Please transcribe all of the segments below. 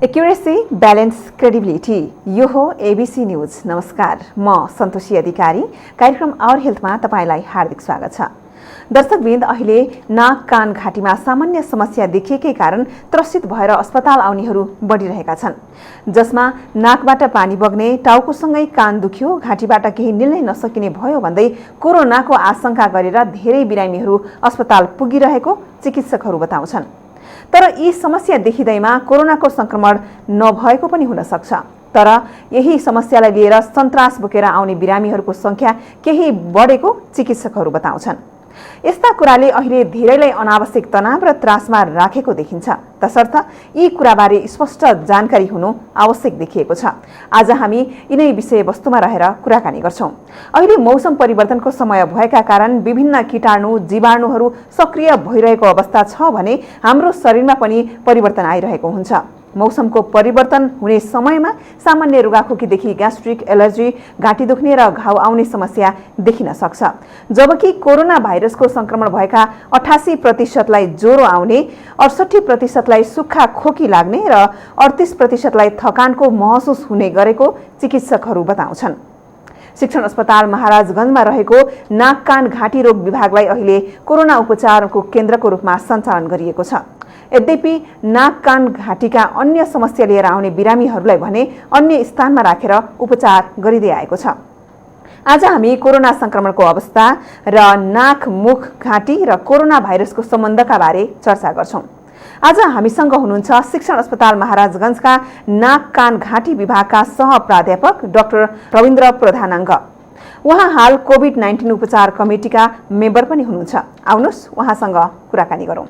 Accuracy, balance, credibility, यो हो ABC news. नमस्कार, म सन्तोषी अधिकारी। कार्यक्रम आवर हेल्थमा तपाईलाई हार्दिक स्वागत छ। दर्शकवृन्द, अहिले नाक कान घाँटीमा सामान्य समस्या देखिएकै कारण त्रसित भएर अस्पताल आउनेहरू बढिरहेका छन्, जसमा नाकबाट पानी बग्ने, टाउकोसँगै कान दुख्यो, घाँटीबाट केही निल्नै नसकिने भयो भन्दै कोरोनाको आशंका गरेर धेरै बिरामीहरू अस्पताल पुगिरहेको चिकित्सकहरू बताउँछन्। तर यी समस्या देखिँदैमा कोरोनाको संक्रमण नभएको पनि हुन सक्छ। तर यही समस्यालाई लिएर सन्तास बोकेर आउने बिरामीहरूको संख्या केही बढेको चिकित्सकहरू बताउँछन्। यस्ता कुराले अहिले धेरैलाई अनावश्यक तनाव र त्रासमा राखेको देखिन्छ। तसर्थ यी कुराबारे स्पष्ट जानकारी हुनु आवश्यक देखिएको छ। आज हामी यिनै विषयवस्तुमा रहेर कुराकानी गर्छौं। अहिले मौसम परिवर्तनको समय भएका कारण विभिन्न कीटाणु, जीवाणुहरू सक्रिय भइरहेको अवस्था छ भने हाम्रो शरीरमा पनि परिवर्तन आइरहेको हुन्छ। मौसमको परिवर्तन हुने समयमा सामान्य रुगाखोकीदेखि ग्यास्ट्रिक, एलर्जी, घाँटी दुख्ने र घाउ आउने समस्या देखिन सक्छ। जबकि कोरोना भाइरसको संक्रमण भएका 88% ज्वरो आउने, 68% सुक्खा खोकी लाग्ने र 38% थकानको महसुस हुने गरेको चिकित्सकहरू बताउँछन्। शिक्षण अस्पताल महाराजगञ्जमा रहेको नाक कान घाँटी रोग विभागलाई अहिले कोरोना उपचारको केन्द्रको रूपमा सञ्चालन गरिएको छ। यद्यपि नाक कान घाँटीका अन्य समस्या लिएर आउने बिरामीहरूलाई भने अन्य स्थानमा राखेर उपचार गरिँदै आएको छ। आज हामी कोरोना संक्रमणको अवस्था र नाक, मुख, घाँटी र कोरोना भाइरसको सम्बन्धका बारे चर्चा गर्छौं। आज हामीसँग हुनुहुन्छ शिक्षण अस्पताल महाराजगञ्जका नाक कान घाँटी विभागका सह प्राध्यापक डाक्टर रविन्द्र प्रधानाङ्ग। उहाँ हाल कोभिड-19 उपचार कमिटीका मेम्बर पनि हुनुहुन्छ। आउनुहोस् उहाँसँग कुराकानी गरौं।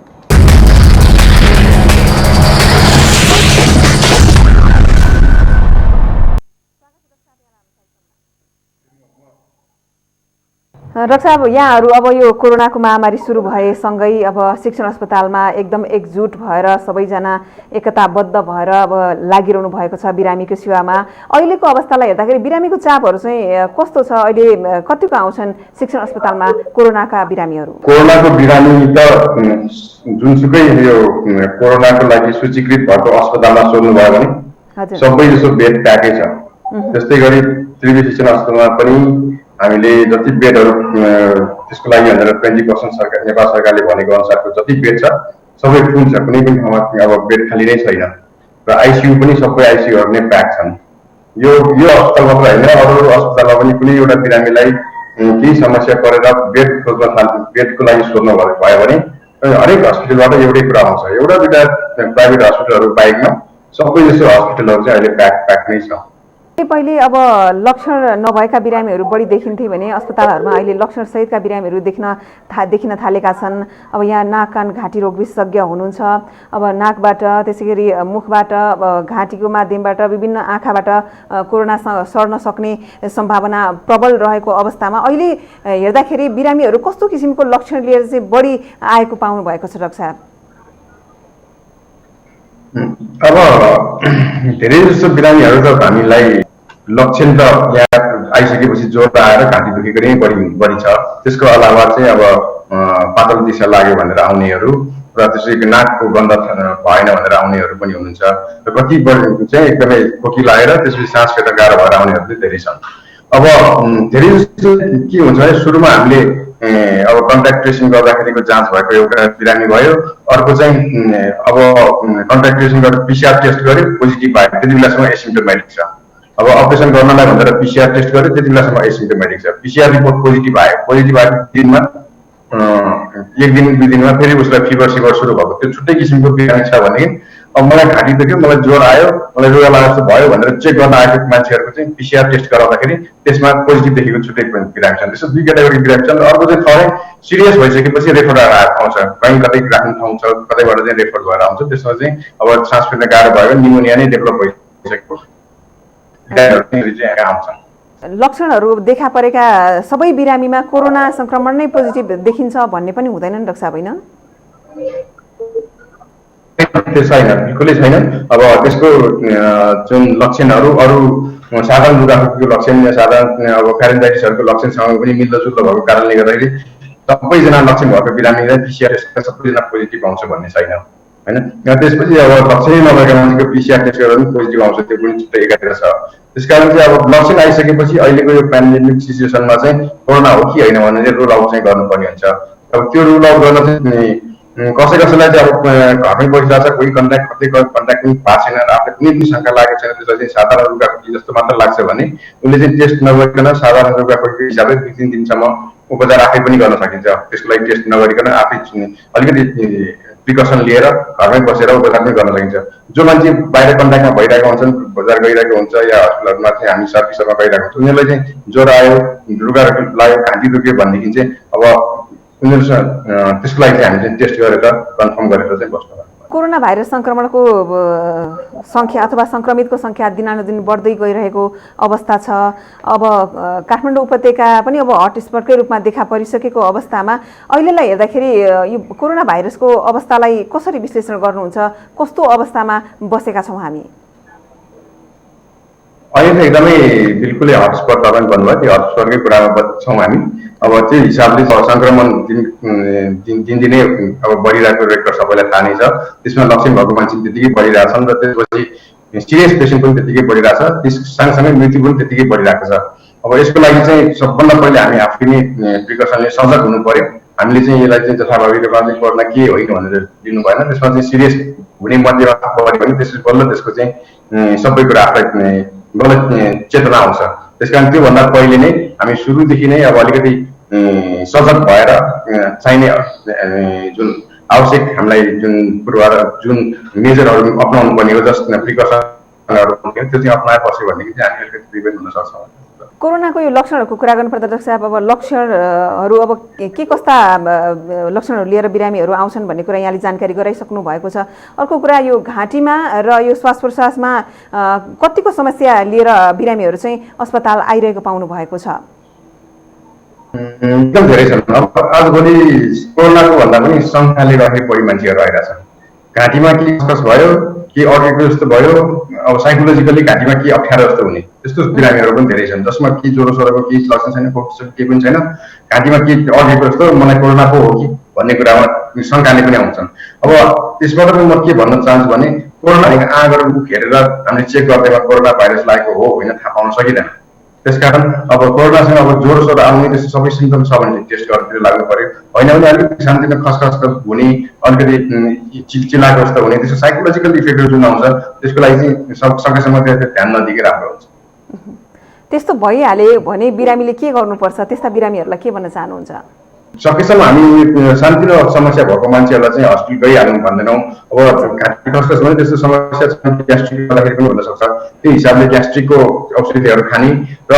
डाक्टर साहब, यहाँहरू अब यो कोरोनाको महामारी सुरु भएसँगै अब शिक्षण अस्पतालमा एकदम एकजुट भएर सबैजना एकताबद्ध भएर अब लागिरहनु भएको छ बिरामीको सेवामा। अहिलेको अवस्थालाई हेर्दाखेरि बिरामीको चापहरू चाहिँ कस्तो छ? अहिले कतिको आउँछन् शिक्षण अस्पतालमा कोरोनाका बिरामीहरू? कोरोनाको बिरामी त जुनसुकै यो कोरोनाको लागि सूचीकृत भएको अस्पतालमा सोध्नुभयो भने सबै जसो बेड प्याकै छ। त्यस्तै गरी त्रिवी शिक्षण अस्पतालमा पनि हामीले जति बेडहरू त्यसको लागि 120% सरकार, नेपाल सरकारले भनेको अनुसारको जति बेड छ सबै फुल छ। कुनै पनि ठाउँमा अब बेड खाली नै छैन र आइसियु पनि सबै आइसियुहरू नै प्याक छन्। यो अस्पताल मात्र होइन, अरू अस्पतालमा पनि कुनै एउटा बिरामीलाई केही समस्या परेर बेडको लागि सोध्नु भयो भने हरेक हस्पिटलबाट एउटै कुरा आउँछ। एउटा दुईटा प्राइभेट हस्पिटलहरू बाहेकमा सबै जसो हस्पिटलहरू चाहिँ अहिले प्याक नै छ। पहिले अब लक्षण नभएका बिरामीहरू बढी देखिन्थे भने अस्पतालहरूमा अहिले लक्षण सहितका बिरामीहरू देखिन थालेका छन्। अब यहाँ नाक कान घाँटी रोग विशेषज्ञ हुनुहुन्छ। अब नाकबाट, त्यसैगरी मुखबाट, घाँटीको माध्यमबाट, विभिन्न आँखाबाट कोरोना सर्न सक्ने सम्भावना प्रबल रहेको अवस्थामा अहिले हेर्दाखेरि बिरामीहरू कस्तो किसिमको लक्षण लिएर चाहिँ बढी आएको पाउनु भएको छ डाक्टर साहब? अब धेरै जसो बिरामीहरू त हामीलाई लक्षण त यहाँ आइसकेपछि ज्वरो आएर घाँटी दुखेको नै बढी छ। त्यसको अलावा चाहिँ अब पातलो दिशा लाग्यो भनेर आउनेहरू र त्यसै नाकको गन्ध भएन भनेर आउनेहरू पनि हुनुहुन्छ र कति चाहिँ एकदमै खोकी लागेर त्यसपछि सास फेर्न गाह्रो भएर आउनेहरू चाहिँ धेरै छन्। अब धेरै जस्तो के हुन्छ भने सुरुमा हामीले अब कन्ट्याक्ट ट्रेसिङ गर्दाखेरिको जाँच भएको एउटा बिरामी भयो। अर्को चाहिँ अब कन्ट्याक्ट ट्रेसिङ गरेर पिसिआर टेस्ट गर्यो, पोजिटिभ भयो, त्यति बेलासम्म एसिम्प्टोमेटिक छ। अब अपरेसन गर्नलाई भनेर पिसिआर टेस्ट गर्यो, त्यति बेलासम्म एसिम्प्टोमेटिक छ। पिसिआर रिपोर्ट पोजिटिभ आयो, पोजिटिभ आएको दिनमा 1 दिन 2 दिनमा फेरि उसलाई फिभर सुरु भएको। त्यो छुट्टै किसिमको बिरामी छ भने अब मलाई घाँटी दुख्यो, मलाई ज्वरो आयो, मलाई रुगा लागेको जस्तो भयो भनेर चेक गर्न आएको मान्छेहरूको चाहिँ पिसिआर टेस्ट गराउँदाखेरि त्यसमा पोजिटिभ देखेको छुट्टै बिरामी छन्। त्यसो 2 क्याटेगोरी बिरामी छन्। अर्को चाहिँ थोरै सिरियस भइसकेपछि रेफर आउँछ, कहीँ कतै राख्ने ठाउँ छ, कतैबाट चाहिँ रेफर भएर आउँछ। त्यसमा चाहिँ अब सास फेर्न गाह्रो भयो, निमोनिया नै डेभलप भइसकेको लक्षणहरू देखा परेका सबै बिरामीमा कोरोना संक्रमण नै पोजिटिभ देखिन्छ भन्ने पनि हुँदैन डाक्टर साहब, होइन? त्यो छैन, बिल्कुलै छैन। अब त्यसको जुन लक्षणहरू अरू साधारण रुगाखोकीको लक्षण या साधारण अब फ्यारेन्जाइटिसहरूको लक्षणसँग पनि मिल्दोजुल्दो भएको कारणले गर्दाखेरि सबैजना लक्षण भएको बिरामीलाई पिसिआर सबैजना पोजिटिभ आउँछ भन्ने छैन। होइन। त्यसपछि अब लक्षणै नभएका मान्छेको PCR टेस्ट गरेर पनि पोजिटिभ आउँछ, त्यो पनि छिट्टै एकातिर छ। त्यसकारण चाहिँ अब लक्षण आइसकेपछि अहिलेको यो पेन्डेमिक सिचुएसनमा चाहिँ कोरोना हो कि होइन भनेर रुल आउट चाहिँ गर्नुपर्ने हुन्छ। अब त्यो रुल आउट गर्न चाहिँ कसैलाई चाहिँ अब घरमै बसिरहेको छ, कोही कन्ट्याक्ट पनि भएको छैन र आफूलाई कुनै पनि शङ्का लागेको छैन, त्यसलाई चाहिँ साधारण रुगाखोकी जस्तो मात्र लाग्छ भने उसले चाहिँ टेस्ट नगरिकन साधारण रुगाखोकीको हिसाबले 2-3 दिनसम्म उपचार आफै पनि गर्न सकिन्छ। त्यसको लागि टेस्ट नगरिकन आफै अलिकति प्रिकसन लिएर घरमै बसेर उपचार पनि गर्न सकिन्छ। जो मान्छे बाहिर कन्ट्याक्टमा भइरहेको हुन्छन्, बजार गइरहेको हुन्छ या हस्पिटलहरूमा चाहिँ हामी सर्भिसहरूमा गइरहेको हुन्छ, उनीहरूलाई चाहिँ ज्वरो आयो, रुगा लाग्यो, घाँटी दुख्यो भनेदेखि चाहिँ अब उनीहरूसँग त्यसको लागि चाहिँ हामी चाहिँ टेस्ट गरेर कन्फर्म गरेर चाहिँ बस्नु। कोरोना भाइरस संक्रमणको संख्या अथवा संक्रमितको संख्या दिनानुदिन बढ्दै गइरहेको अवस्था छ। अब काठमाडौँ उपत्यका पनि अब हटस्पटकै रूपमा देखा परिसकेको अवस्थामा अहिलेलाई हेर्दाखेरि यो कोरोना भाइरसको अवस्थालाई कसरी विश्लेषण गर्नुहुन्छ? कस्तो अवस्थामा बसेका छौँ हामी? अहिले त एकदमै बिल्कुलै हटस्पट तपाईँ भन्नुभयो, त्यो हटस्पटकै कुरामा छौँ हामी। अब त्यो हिसाबले सङ्क्रमण दिनदिनै अब बढिरहेको रेकर्ड सबैलाई थाहा नै छ। त्यसमा लक्षण भएको मान्छे त्यतिकै बढिरहेछन् र त्यसपछि सिरियस पेसेन्ट पनि त्यतिकै बढिरहेछ, त्यस सँगसँगै मृत्यु पनि त्यतिकै बढिरहेको छ। अब यसको लागि चाहिँ सबभन्दा पहिले हामी आफै नै प्रिकसनले सजग हुनु पर्यो। हामीले चाहिँ यसलाई चाहिँ जथाभावी रूपमा चाहिँ कोरोना के होइन भनेर लिनु भएन। त्यसमा चाहिँ सिरियस हुने मध्येमा पऱ्यो भने त्यसपछि बल्ल त्यसको चाहिँ सबै कुरा आफूलाई गलत चेतना आउँछ। त्यसकारण त्योभन्दा पहिले नै हामी सुरुदेखि नै अब अलिकति सजग भएर चाहिने जुन आवश्यक हामीलाई जुन मेजरहरू अप्नाउनु पर्ने हो, जस्ट प्रिकसनहरू त्यो चाहिँ अप्नाए बस्यो भनेदेखि चाहिँ हामी अलिकति प्रिभेन्ट हुन सक्छौँ। कोरोनाको यो लक्षणहरूको कुरा गर्नुपर्दा डाक्टर साहब, अब लक्षणहरू अब के कस्ता लक्षणहरू लिएर बिरामीहरू आउँछन् भन्ने कुरा यहाँले जानकारी गराइसक्नु भएको छ। अर्को कुरा, यो घाँटीमा र यो श्वास प्रश्वासमा कतिको समस्या लिएर बिरामीहरू चाहिँ अस्पताल आइरहेको पाउनु भएको छ? एकदम धेरै छन्। अब आजभोलि कोरोनाको भन्दा पनि सङ्ख्याले गर्दाखेरि बढी मान्छेहरू आइरहेछन्। घाँटीमा के कसकस भयो, के अड्केको जस्तो भयो, अब साइकोलोजिकली घाँटीमा के अप्ठ्यारो जस्तो हुने त्यस्तो बिरामीहरू पनि धेरै छन्, जसमा के ज्वरो सोरोको केही लक्षण छैन, केही पनि छैन, घाँटीमा के अड्केको जस्तो मलाई कोरोना पो हो कि भन्ने कुरामा शङ्काले पनि आउँछन्। अब त्यसबाट पनि म के भन्न चाहन्छु भने कोरोना आँगहरू हेरेर हामीले चेक गर्दैमा कोरोना भाइरस लागेको हो होइन थाहा पाउन सकिँदैन। त्यसकारण अब कोरोनासँग अब ज्वरो सोरो आउने त्यस्तो सबै सिम्टम छ भने टेस्ट गरेर लाग्नु पर्यो। होइन भने अलिकति शान्तिमा खसखस हुने, अलिकति चिल्चिलाएको जस्तो हुने, त्यसको साइकोलोजिकल इफेक्टहरू जुन आउँछ त्यसको लागि चाहिँ सकेसम्म त्यो ध्यान नदिएर राम्रो हुन्छ। त्यस्तो भइहाल्यो भने बिरामीले के गर्नुपर्छ? त्यस्ता बिरामीहरूलाई के भन्न चाहनुहुन्छ? सकेसम्म हामी शान्ति र समस्या भएको मान्छेहरूलाई चाहिँ हस्पिटल गइहाल्नु भन्दैनौँ। अब घाँटी खसखस भने त्यस्तो समस्या छ, ग्यास्ट्रिक गर्दाखेरि पनि हुनसक्छ। त्यो हिसाबले ग्यास्ट्रिकको औषधिहरू खाने र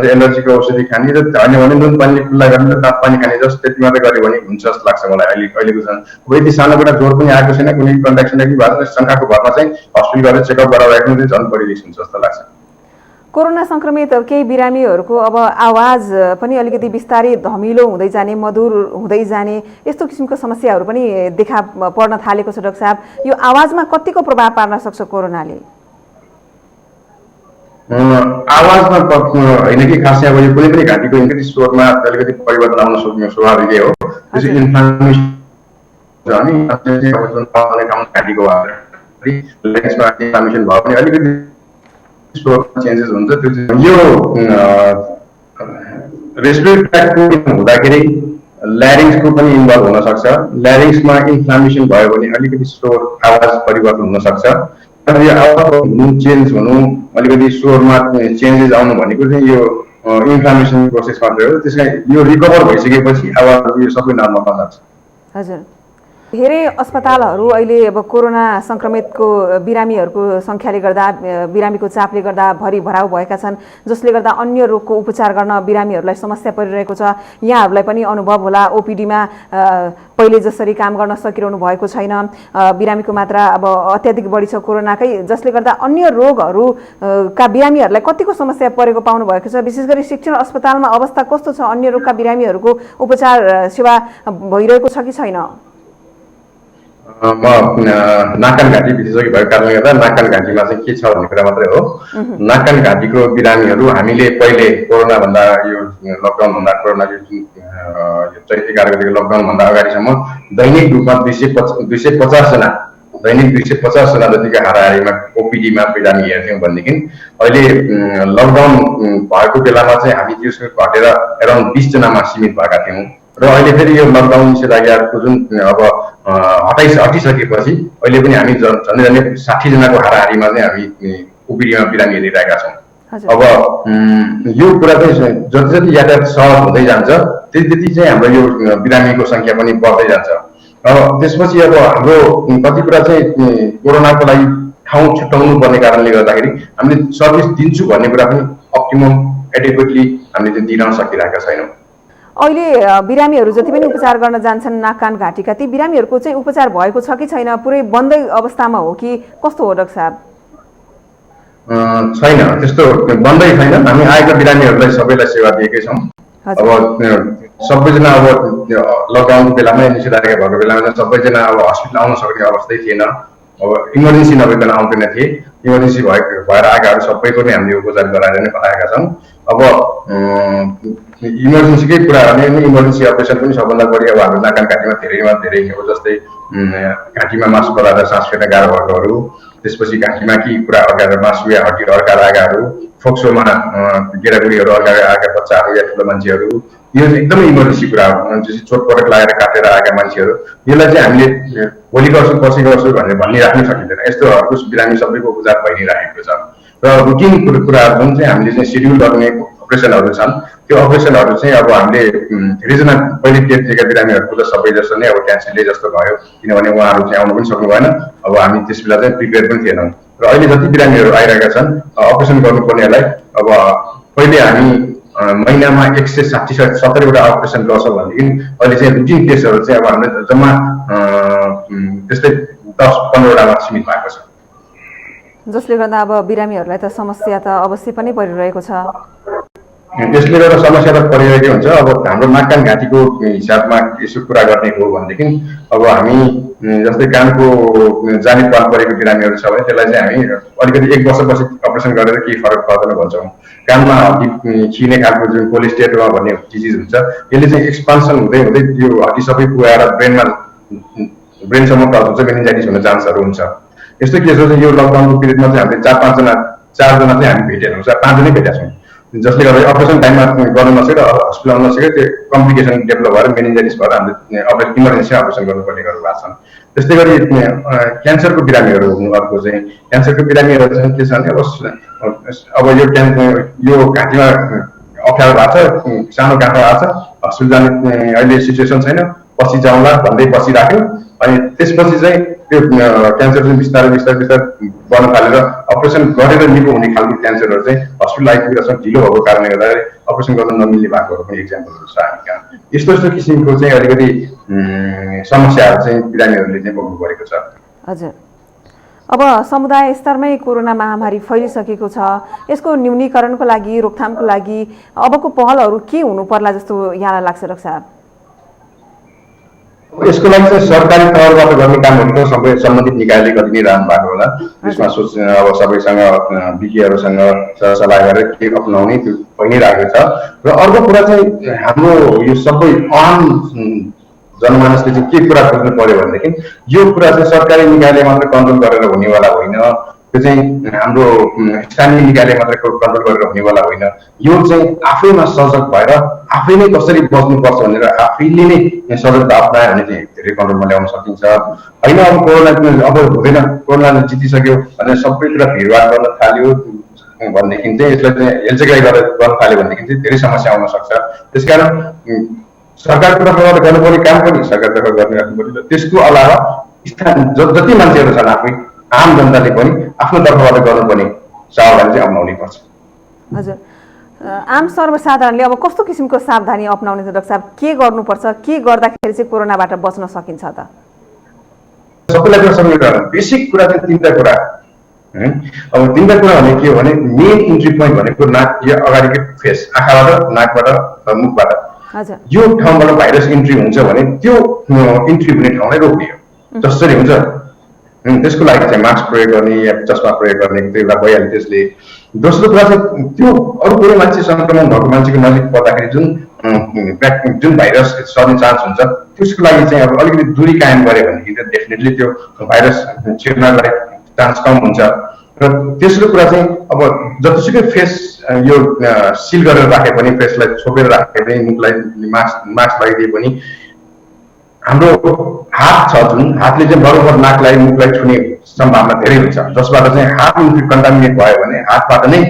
एलर्जीको औषधि खाने र होइन भने नुन पानीले खुल्ला गर्ने र ताप पानी खाने जस्तो त्यति मात्रै गऱ्यो भने हुन्छ जस्तो लाग्छ मलाई अहिलेको छ। अब यति सानो कुरा ज्वरो पनि आएको छैन, कुनै कन्ट्याक्ट छैन कि भएको शङ्काको भरमा चाहिँ हस्पिटल गएर चेकअप गराएर राख्नु चाहिँ झन् बढी रिस्क हुन्छ जस्तो लाग्छ। कोरोना संक्रमित केही बिरामीहरूको अब आवाज पनि अलिकति बिस्तारै धमिलो हुँदै जाने, मधुर हुँदै जाने, यस्तो किसिमको समस्याहरू पनि देखा पर्न थालेको छ। डाक्टर साहब, यो आवाजमा कतिको प्रभाव पार्न सक्छ कोरोनाले? आवाजमा होइन कि खासै अब यो कुनै पनि घाँटीको अलिकति स्वरमा अलिकति परिवर्तन आउन सक्ने स्वाभाविकै हो। त्यसो इन्फ्लामेसन घाँटीको इन्फ्लामेसन भयो भने अलिकति चेन्जेस हुन्छ। त्यो यो रेस्पिरेटरी ट्र्याक्टको हुँदाखेरि ल्यारिङ्सको पनि इन्भल्भ हुन सक्छ। ल्यारिङ्समा इन्फ्लामेसन भयो भने अलिकति स्वर आवाज परिवर्तन हुन सक्छ। यो आवाज चेन्ज हुनु, अलिकति स्वरमा चेन्जेस आउनु भनेको चाहिँ यो इन्फ्लामेसन प्रोसेस मात्रै हो। त्यसमा यो रिकभर भइसकेपछि आवाज यो सबै नर्मलमा जान्छ। हजुर, धेरै अस्पतालहरू अहिले अब कोरोना संक्रमितको बिरामीहरूको सङ्ख्याले गर्दा, बिरामीको चापले गर्दा भरिभराउ भएका छन्, जसले गर्दा अन्य रोगको उपचार गर्न बिरामीहरूलाई समस्या परिरहेको छ। यहाँहरूलाई पनि अनुभव होला, ओपिडीमा पहिले जसरी काम गर्न सकिरहनु भएको छैन, बिरामीको मात्रा अब अत्याधिक बढी छ कोरोनाकै, जसले गर्दा अन्य रोगहरूका बिरामीहरूलाई कतिको समस्या परेको पाउनु भएको छ। विशेष गरी शिक्षण अस्पतालमा अवस्था कस्तो छ? अन्य रोगका बिरामीहरूको उपचार सेवा भइरहेको छ कि छैन? म नाक कान घाँटी विशेषज्ञ भएको कारणले गर्दा नाक कान घाँटीमा चाहिँ के छ भन्ने कुरा मात्रै हो। नाक कान घाँटीको बिरामीहरू हामीले पहिले कोरोना भन्दा यो लकडाउन भन्दा कोरोना यो चैत 11 गतिको लकडाउन भन्दा अगाडिसम्म दैनिक रूपमा 250 जना दैनिक 250 जना जतिका हाराहारीमा ओपिडीमा बिरामी हेर्थ्यौँ भनेदेखि अहिले लकडाउन भएको बेलामा चाहिँ हामी त्यसको घटेर अराउन्ड 20 जनामा सीमित भएका थियौँ र अहिले फेरि यो लकडाउन निषेधाज्ञाको जुन अब हटिसकेपछि अहिले पनि हामी झन्डै 60 जनाको हाराहारीमा चाहिँ हामी ओपिडीमा बिरामी हेरिरहेका छौँ। अब यो कुरा चाहिँ जति जति यातायात सहज हुँदै जान्छ त्यति चाहिँ हाम्रो यो बिरामीको संख्या पनि बढ्दै जान्छ। अब त्यसपछि अब हाम्रो कति कुरा चाहिँ कोरोनाको लागि ठाउँ छुट्याउनु पर्ने कारणले गर्दाखेरि हामीले सर्भिस दिन्छु भन्ने कुरा पनि अप्टिमम एडिक्वेटली हामीले दिन सकिरहेका छैनौँ। अहिले बिरामीहरू जति पनि उपचार गर्न जान्छन् नाक कान घाँटीका ती बिरामीहरूको चाहिँ उपचार भएको छ कि छैन, पुरै बन्दै अवस्थामा हो कि कस्तो हो डाक्टर साहब? छैन, त्यस्तो बन्दै छैन। हामी आएका बिरामीहरूलाई सबैलाई सेवा दिएकै छौँ। अब सबैजना अब लकडाउनको बेलामा निषेधाज्ञा भएको बेलामा सबैजना अब हस्पिटल आउन सक्ने अवस्थै थिएन। अब इमर्जेन्सी नभइकन आउँदैन थिए। इमर्जेन्सी भएर आएकाहरू सबैको नै हामीले उपचार गराएर नै पठाएका छौँ। अब इमर्जेन्सीकै कुरा गर्ने इमर्जेन्सी अपरेसन पनि सबभन्दा बढी अब हाम्रो नाक कान घाँटीमा धेरै हो। जस्तै घाँटीमा मासु पलाएर सास फेर्न गाह्रो भएकोहरू, त्यसपछि घाँटीमा के कुरा अड्काएर मासु या हड्डी अड्काएर आएकाहरू, फोक्सोमा गेडागुडीहरू अड्काएर आएका बच्चाहरू या ठुलो मान्छेहरू, यो एकदमै इमर्जेन्सी कुरा हो। चोटपटक लगाएर काटेर आएका मान्छेहरू, यसलाई चाहिँ हामीले भोलि गर्छु पछि गर्छु भनेर भनिराख्न सकिँदैन। यस्तोहरूको बिरामी सबैको उपचार भइ नै राखेको छ र रुटिन कुराहरू जुन चाहिँ हामीले चाहिँ सेड्युल गर्ने अपरेसनहरू छन् त्यो अपरेसनहरू चाहिँ अब हामीले धेरैजना पहिले डेट दिएका बिरामीहरूको त सबै जस्तो नै अब क्यान्सरले जस्तो भयो, किनभने उहाँहरू चाहिँ आउनु पनि सक्नु भएन। अब हामी त्यस बेला चाहिँ प्रिपेयर पनि थिएनौँ र अहिले जति बिरामीहरू आइरहेका छन् अपरेसन गर्नुपर्नेहरूलाई अब पहिले हामी महिनामा 160-70 वटा अपरेसन गर्छौँ भनेदेखि अहिले चाहिँ रुटिन केसहरू चाहिँ अब हामीले जम्मा त्यस्तै 10-15 वटामा सीमित भएको छ, जसले गर्दा अब बिरामीहरूलाई त समस्या त अवश्य पनि परिरहेको छ। यसले गर्दा समस्या त परिरहेकै हुन्छ। अब हाम्रो नाक कान घाँटीको हिसाबमा यसो कुरा गर्ने हो भनेदेखि अब हामी जस्तै कानको जाने पाल परेको बिरामीहरू छ भने त्यसलाई चाहिँ हामी अलिकति 1 वर्षपछि अपरेसन गरेर केही फरक पर्दैन भन्छौँ। कानमा हड्डी खिने खालको जुन कोलेस्टेटोमा भन्ने डिजिज हुन्छ यसले चाहिँ एक्सपान्सन हुँदै हुँदै यो हड्डी सबै पुगाएर ब्रेनसम्म टच हुन्छ, मेनिन्जाइटिस हुने चान्सहरू हुन्छ। यस्तो केसहरू चाहिँ यो लकडाउनको पिरियडमा चाहिँ हामीले 4-5 जना चाहिँ हामी भेटेका छौँ, 5 जनै भेटेका छौँ, जसले गर्दा अपरेसन टाइममा गर्न नसकेर हस्पिटल आउन नसकेर त्यो कम्प्लिकेसन डेभलप भएर मेनिन्जाइटिस भएर हामीले इमर्जेन्सी अपरेसन गर्नुपर्ने गरेर भएको छन्। त्यस्तै गरी क्यान्सरको बिरामीहरू हुनु अर्को चाहिँ क्यान्सरको बिरामीहरू चाहिँ के छ भने अब यो घाँटीमा अप्ठ्यारो भएको छ, सानो गाँठो आएको छ, हस्पिटल जाने अहिले सिचुएसन छैन, पछि जाउँला भन्दै बसिराख्यो। अनि त्यसपछि चाहिँ त्यो क्यान्सर चाहिँ बिस्तारै बढ्न थालेर अपरेसन गरेर निको हुने खालको क्यान्सरहरू चाहिँ हस्पिटल आइपुगेर ढिलो भएको कारणले गर्दाखेरि अपरेसन गर्न नमिल्ने भएकोहरू पनि इक्जाम्पलहरू छ हामी कहाँ। यस्तो किसिमको चाहिँ अलिकति समस्याहरू चाहिँ बिरामीहरूले चाहिँ भोग्नु परेको छ। हजुर, अब समुदाय स्तरमै कोरोना महामारी फैलिसकेको छ, यसको न्यूनीकरणको लागि रोकथामको लागि अबको पहलहरू के हुनु पर्ला जस्तो यहाँलाई लाग्छ डाक्टर साहब? यसको लागि चाहिँ सरकारी तहबाट गर्ने कामहरू त सबै सम्बन्धित निकायले गरि नै रहनु भएको होला। त्यसमा अब सबैसँग विज्ञहरूसँग सल्लाह गरेर के अपनाउने त्यो भइ नै राखेको छ। र अर्को कुरा चाहिँ हाम्रो यो सबै आम जनमानसले चाहिँ के कुरा बुझ्नु पर्यो भनेदेखि यो कुरा चाहिँ सरकारी निकायले मात्र कन्ट्रोल गरेर हुनेवाला होइन, त्यो चाहिँ हाम्रो स्थानीय निकायले मात्र कन्ट्रोल गरेर हुनेवाला होइन। यो चाहिँ आफैमा सजग भएर आफै नै कसरी बस्नुपर्छ भनेर आफैले नै सजगता अप्नायो भने चाहिँ धेरै कन्ट्रोलमा ल्याउन सकिन्छ। होइन अब कोरोना अब हुँदैन, कोरोनाले जितिसक्यो भनेर सबै कुरा भिडभाड गर्न थाल्यो भनेदेखि चाहिँ यसलाई चाहिँ हेलचेक्राइ गर्न थाल्यो भनेदेखि चाहिँ धेरै समस्या आउन सक्छ। त्यसकारण सरकारको तर्फबाट गर्नुपर्ने काम पनि सरकारको तर्फबाट गर्नुपर्छ। त्यसको अलावा जति मान्छेहरू छन् आफै आम जनताले पनि आफ्नो तर्फबाट गर्नुपर्ने सावधानी चाहिँ अप्नाउनै पर्छ। हजुर, आम सर्वसाधारणले अब कस्तो किसिमको सावधानी अप्नाउने छ डाक्टर साहब? के गर्नुपर्छ, के गर्दाखेरि चाहिँ कोरोनाबाट बच्न सकिन्छ त? सबैलाई गर्न सक्ने बेसिक कुरा चाहिँ 3टा कुरा है। अब 3टा कुरा भने के हो भने मेन इन्ट्री पोइन्ट भनेको नाक या अगाडिको फेस, आँखाबाट, नाकबाट, मुखबाट। यो ठाउँबाट भाइरस इन्ट्री हुन्छ भने त्यो इन्ट्री हुने ठाउँलाई रोक्ने हो। जसरी हुन्छ त्यसको लागि चाहिँ मास्क प्रयोग गर्ने या चस्मा प्रयोग गर्ने त्यो एउटा भइहाल्यो त्यसले। दोस्रो कुरा चाहिँ त्यो अरू कुनै मान्छे संक्रमण भएको मान्छेको नजिक पर्दाखेरि जुन भाइरस सर्ने चान्स हुन्छ त्यसको लागि चाहिँ अब अलिकति दूरी कायम गऱ्यो भनेदेखि त डेफिनेटली त्यो भाइरस छिर्नलाई चान्स कम हुन्छ। र तेस्रो कुरा चाहिँ अब जतिसुकै फेस यो सिल गरेर राखे पनि, फेसलाई छोपेर राखे पनि, मुखलाई मास्क लगाइदिए पनि हाम्रो हात छ जुन हातले चाहिँ बराबर नाकलाई मुखलाई छुने सम्भावना धेरै हुन्छ, जसबाट चाहिँ हात कन्टामिनेट भयो भने हातबाट नै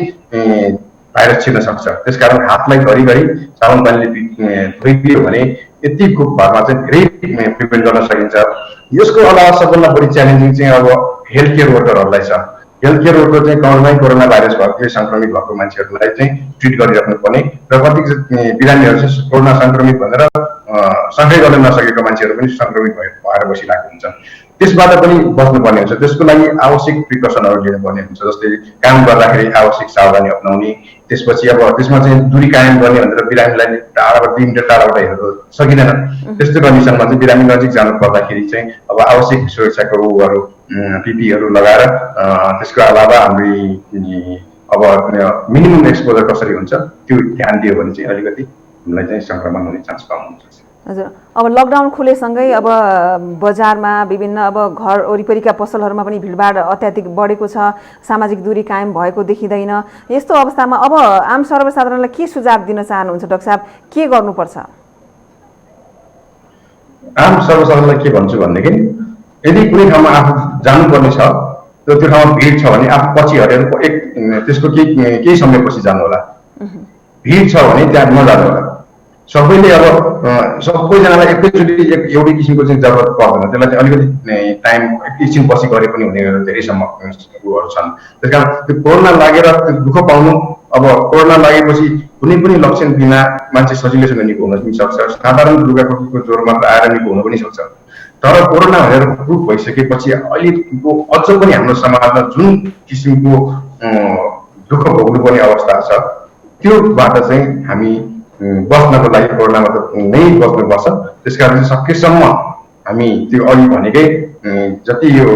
भाइरस छिर्न सक्छ। त्यसकारण हातलाई घरिघरि साबुन पानीले धोइदियो भने यतिको भरमा चाहिँ धेरै प्रिभेन्ट गर्न सकिन्छ। यसको अलावा सबभन्दा बढी च्यालेन्जिङ चाहिँ अब हेल्थ केयर वर्करहरूलाई छ। हेल्थ केयर वर्कर चाहिँ गाउँमै कोरोना भाइरस भएको संक्रमित भएको मान्छेहरूलाई चाहिँ ट्रिट गरिराख्नु पर्ने र कति बिरामीहरू चाहिँ कोरोना संक्रमित भनेर सँगै गर्न नसकेको मान्छेहरू पनि संक्रमित भएर बसिरहेको हुन्छ। त्यसबाट पनि बस्नुपर्ने हुन्छ। त्यसको लागि आवश्यक प्रिकसनहरू लिनुपर्ने हुन्छ, जस्तै काम गर्दाखेरि आवश्यक सावधानी अपनाउने। त्यसपछि अब त्यसमा चाहिँ दूरी कायम गर्ने भनेर बिरामीलाई टाढाबाट 2 मिटर टाढाबाट हेर्नु सकिँदैन। त्यस्तो कन्डिसनमा चाहिँ बिरामी नजिक जानु पर्दाखेरि चाहिँ अब आवश्यक सुरक्षाको उहरू पिपीहरू लगाएर त्यसको अलावा हाम्रो अब मिनिमम एक्सपोजर कसरी हुन्छ त्यो ध्यान दियो भने चाहिँ अलिकति हामीलाई चाहिँ संक्रमण हुने चान्स कम हुन्छ। हजुर, अब लकडाउन खुलेसँगै अब बजारमा विभिन्न अब घर वरिपरिका पसलहरूमा पनि भिडभाड अत्याधिक बढेको छ, सामाजिक दूरी कायम भएको देखिँदैन। यस्तो अवस्थामा अब आम सर्वसाधारणलाई के सुझाव दिन चाहनुहुन्छ डाक्टर साहब, के गर्नुपर्छ? आम सर्वसाधारणलाई के भन्छु भनेदेखि यदि कुनै ठाउँमा आफू जानुपर्ने छ र त्यो ठाउँमा भिड छ भने आफू पछि हटेर त्यसको केही समयपछि जानु होला। भिड छ भने त्यहाँ नजानु होला। सबैले अब सबैजनालाई एकैचोटि एउटै किसिमको चाहिँ जरुरत पर्दैन, त्यसलाई चाहिँ अलिकति टाइम एकैछिन पछि गरे पनि हुने धेरै समस्याहरू छन्। त्यसकारण त्यो कोरोना लागेर दुःख पाउनु, अब कोरोना लागेपछि कुनै पनि लक्षण बिना मान्छे सजिलैसँग निको हुन पनि सक्छ, साधारण रुगाखोकीको ज्वरो मात्र आएर निको हुन पनि सक्छ। तर कोरोना भनेर प्रुफ भइसकेपछि अहिलेको अझ पनि हाम्रो समाजमा जुन किसिमको दुःख भोग्नुपर्ने अवस्था छ त्योबाट चाहिँ हामी बस्नको लागि कोरोनाबाट नै बस्नुपर्छ। त्यसकारण चाहिँ सकेसम्म हामी त्यो अघि भनेकै जति यो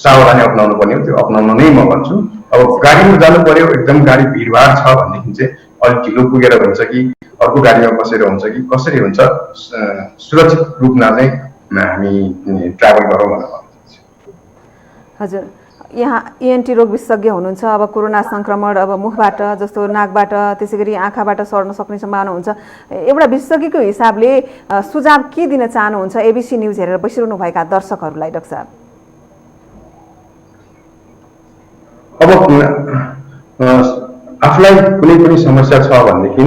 सावधानी अपनाउनु पर्ने हो त्यो अपनाउन नै म भन्छु। अब गाडीमा जानु पर्यो, एकदम गाडी भिडभाड छ भनेदेखि चाहिँ अलिक ढिलो पुगेर हुन्छ कि अर्को गाडीमा बसेर हुन्छ कि कसरी हुन्छ सुरक्षित रूपमा चाहिँ हामी ट्राभल गरौँ भनेर भन्छु। हजुर, यहाँ ENT रोग विशेषज्ञ हुनुहुन्छ। अब कोरोना संक्रमण अब मुखबाट जस्तो नाकबाट त्यसैगरी आँखाबाट सर्न सक्ने सम्भावना हुन्छ। एउटा विशेषज्ञको हिसाबले सुझाव के दिन चाहनुहुन्छ ABC न्युज हेरेर बसिरहनु भएका दर्शकहरूलाई डाक्टर साहब? अब आफूलाई कुनै पनि समस्या छ भनेदेखि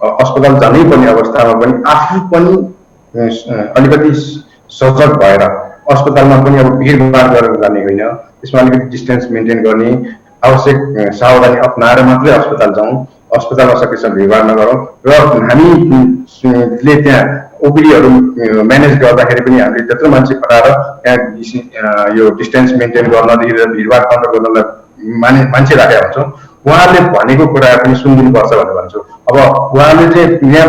अस्पताल जानै पर्ने अवस्थामा पनि आफू पनि अलिकति सजग भएर अस्पतालमा पनि अब भिडभाड गरेर जाने होइन, त्यसमा अलिकति डिस्टेन्स मेन्टेन गर्ने, आवश्यक सावधानी अपनाएर मात्रै अस्पताल जाउँ, अस्पतालमा सकेसम्म भिडभाड नगरौँ। र हामीले त्यहाँ ओपिडीहरू म्यानेज गर्दाखेरि पनि हामीले त्यत्रो मान्छे पठाएर त्यहाँ यो डिस्टेन्स मेन्टेन गर्नदेखि भिडभाड कन्ट्रोल गर्नलाई मान्छे राखेका हुन्छौँ। उहाँहरूले भनेको कुरा पनि सुनिदिनुपर्छ भनेर भन्छु। अब उहाँले चाहिँ यहाँ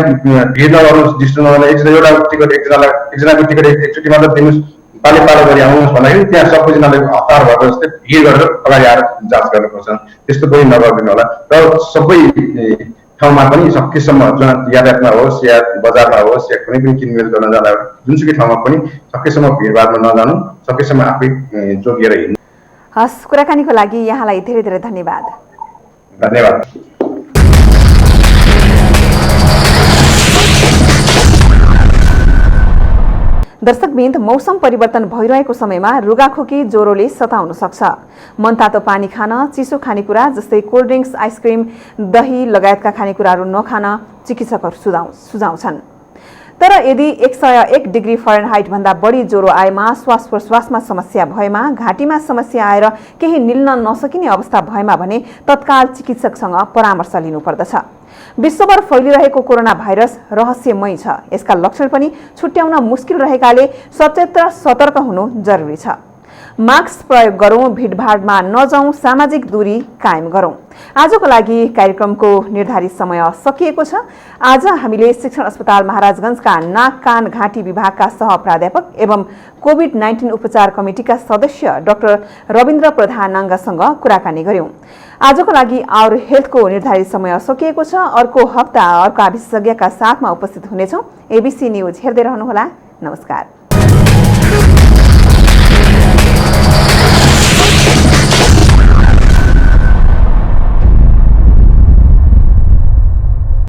भिड नगर्नुहोस्, डिस्टेन्स नगर्नुहोस्, एउटा टिकट एकजनाको टिकट एकचोटि मात्र दिनुहोस्, पालो पालो गरी आउनुहोस् भन्दाखेरि त्यहाँ सबैजनाले हतार भएको जस्तै भिड गरेर अगाडि आएर जाँच गर्नुपर्छ। त्यस्तो पनि नगरिदिनु होला। र सबै ठाउँमा पनि सकेसम्म यातायातमा होस् या बजारमा होस् या कुनै पनि किनमेल गर्न जाँदा जुनसुकै ठाउँमा पनि सकेसम्म भिडभाडमा नजानु, सकेसम्म आफै जोगिएर हिँड्नु। हस्, कुराकानीको लागि यहाँलाई धेरै धेरै धन्यवाद। धन्यवाद। दर्शकवृन्द, मौसम परिवर्तन भइरहेको समयमा रुगाखोकी ज्वरोले सताउन सक्छ। मनतातो पानी खान, चिसो खानेकुरा जस्तै कोल्ड ड्रिङ्क्स, आइसक्रिम, दही लगायतका खानेकुराहरू नखान चिकित्सकहरू सुझाउँछन्। तर यदि 101 डिग्री फरेनहाइट भन्दा बढी ज्वरो आएमा, श्वास प्रश्वासमा समस्या भएमा, घाँटीमा समस्या आएर केही निल्न नसकिने अवस्था भएमा भने तत्काल चिकित्सकसँग परामर्श लिनुपर्दछ। विश्वभर फैलिरहेको कोरोना भाइरस रहस्यमय छ। यसका लक्षण पनि छुट्याउन मुस्किल रहेकाले सचेत र सतर्क हुनु जरुरी छ। मास्क प्रयोग गरौँ, भिडभाडमा नजाउँ, सामाजिक दूरी कायम गरौँ। आजको लागि कार्यक्रमको निर्धारित समय सकिएको छ। आज हामीले शिक्षण अस्पताल महाराजगञ्जका नाक कान घाँटी विभागका सह प्राध्यापक एवं कोभिड-19 उपचार कमिटिका सदस्य डाक्टर रविन्द्र प्रधानाङ्गसँग कुराकानी गर्यौं। आजको लागि आवर हेल्थको निर्धारित समय सकिएको छ। अर्को हप्ता अर्का विशेषज्ञका साथमा उपस्थित हुनेछौं। एबीसी न्यूज हेर्दै रहनुहोला। नमस्कार।